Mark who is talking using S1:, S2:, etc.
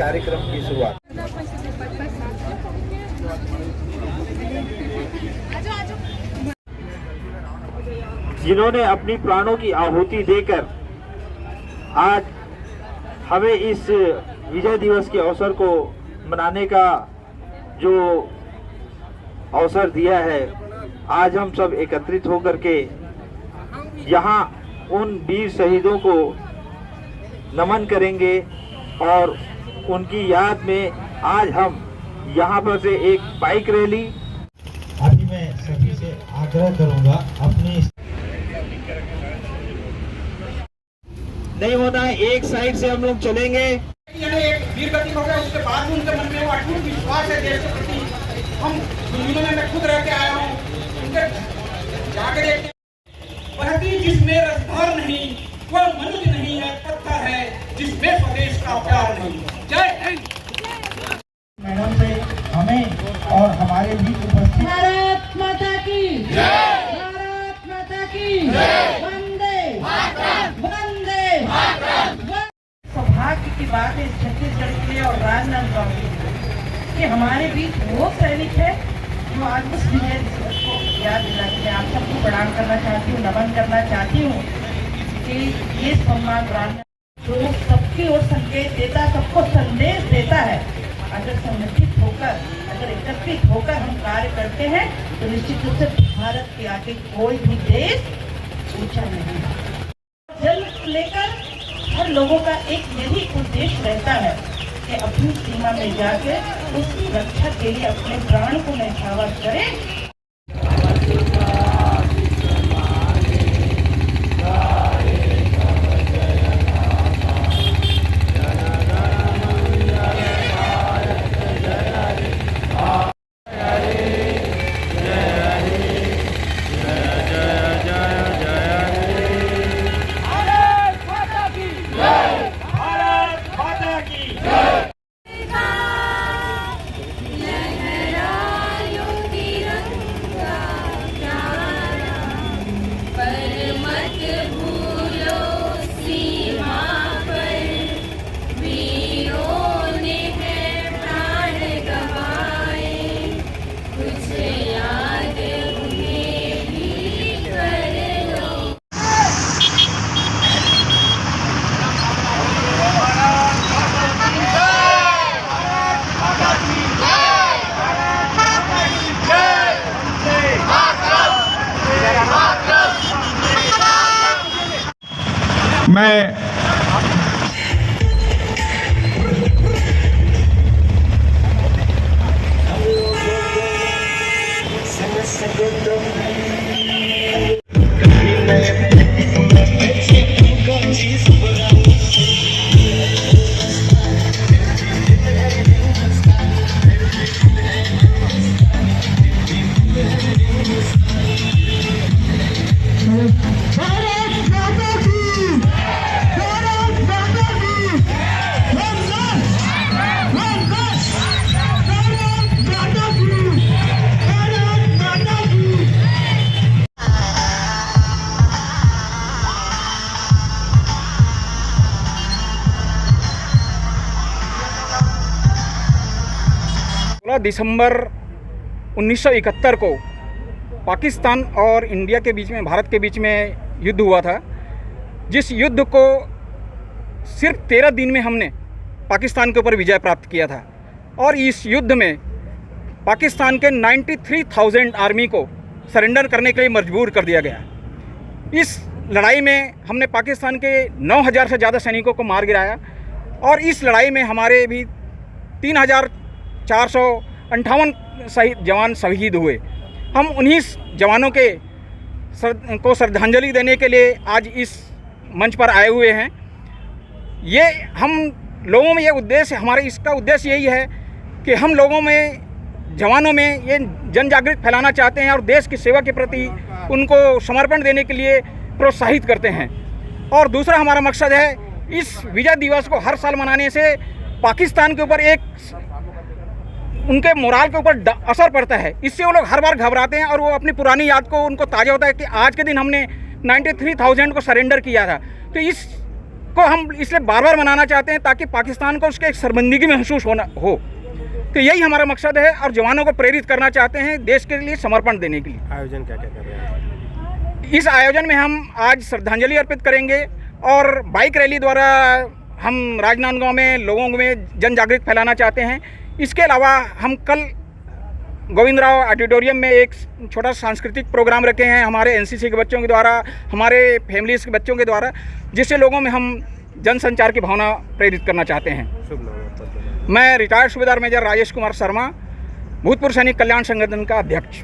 S1: कार्यक्रम की शुरुआत। जिन्होंने अपनी प्राणों की आहुति देकर आज हमें इस विजय दिवस के अवसर को मनाने का जो अवसर दिया है, आज हम सब एकत्रित होकर के यहाँ उन वीर शहीदों को नमन करेंगे और उनकी याद में आज हम यहाँ पर से एक बाइक रैली। अभी मैं सभी से आग्रह करूंगा अपनी नहीं होना है, एक साइड से हम लोग चलेंगे।
S2: एक वीर गति हो गया, उसके बाद उनके मन में वो अटूट विश्वास है देश के प्रति। हम दुनिया में मैं खुद रह के आया हूँ, उनके जाकर एक बहती जिसमें रसभर नहीं, वह मनुष्य नहीं है, पत्थर है जिसमें स्वदेश का प्यार नहीं। जय हिंद।
S1: मैडम से हमें और हमारे भी उपस्थित
S3: भारत माता की जय, भारत माता की जय, वंदे मातरम, वंदे मातरम। सौभाग्य की बात है छत्तीसगढ़ के लिए और राजनांदगांव के लिए कि हमारे बीच वो सैनिक है जो आज उस विजय दिवस को याद दिलाते हैं। आप सबको प्रणाम करना चाहती हूँ, नमन करना चाहती हूँ कि ये सम्मान जो सबकी ओर संकेत देता, सबको संदेश देता है। अगर संगठित होकर, अगर एकत्रित होकर हम कार्य करते हैं तो निश्चित रूप से भारत के आगे कोई भी देश ऊंचा नहीं है। जल लेकर हर लोगों का एक यही उद्देश्य रहता है कि अपनी सीमा में जाके उस रक्षा के लिए अपने प्राण को न्यौछावर करें।
S2: दिसंबर 1971 को पाकिस्तान और इंडिया के बीच में, भारत के बीच में युद्ध हुआ था, जिस युद्ध को सिर्फ 13 दिन में हमने पाकिस्तान के ऊपर विजय प्राप्त किया था। और इस युद्ध में पाकिस्तान के 93,000 आर्मी को सरेंडर करने के लिए मजबूर कर दिया गया। इस लड़ाई में हमने पाकिस्तान के 9,000 से ज़्यादा सैनिकों को मार गिराया और इस लड़ाई में हमारे भी 3,458 जवान शहीद हुए। हम उन्हीं जवानों को श्रद्धांजलि देने के लिए आज इस मंच पर आए हुए हैं। ये हम लोगों में ये उद्देश्य, हमारे इसका उद्देश्य यही है कि हम लोगों में, जवानों में ये जन जागृति फैलाना चाहते हैं और देश की सेवा के प्रति उनको समर्पण देने के लिए प्रोत्साहित करते हैं। और दूसरा हमारा मकसद है, इस विजय दिवस को हर साल मनाने से पाकिस्तान के ऊपर एक उनके मोराल के ऊपर असर पड़ता है। इससे वो लोग हर बार घबराते हैं और वो अपनी पुरानी याद को उनको ताज़ा होता है कि आज के दिन हमने 93,000 को सरेंडर किया था। तो इस को हम इसलिए बार बार मनाना चाहते हैं ताकि पाकिस्तान को उसके एक शर्मिंदगी महसूस हो। तो यही हमारा मकसद है और जवानों को प्रेरित करना चाहते हैं देश के लिए समर्पण देने के लिए।
S4: आयोजन क्या क्या कर रहे हैं?
S2: इस आयोजन में हम आज श्रद्धांजलि अर्पित करेंगे और बाइक रैली द्वारा हम राजनांदगांव में लोगों में जन जागृति फैलाना चाहते हैं। इसके अलावा हम कल गोविंदराव ऑडिटोरियम में एक छोटा सांस्कृतिक प्रोग्राम रखे हैं हमारे एनसीसी के बच्चों के द्वारा, हमारे फैमिलीज के बच्चों के द्वारा, जिससे लोगों में हम जनसंचार की भावना प्रेरित करना चाहते हैं।
S4: शुभ नाम।
S2: मैं रिटायर्ड सूबेदार मेजर राजेश कुमार शर्मा, भूतपूर्व सैनिक कल्याण संगठन का अध्यक्ष।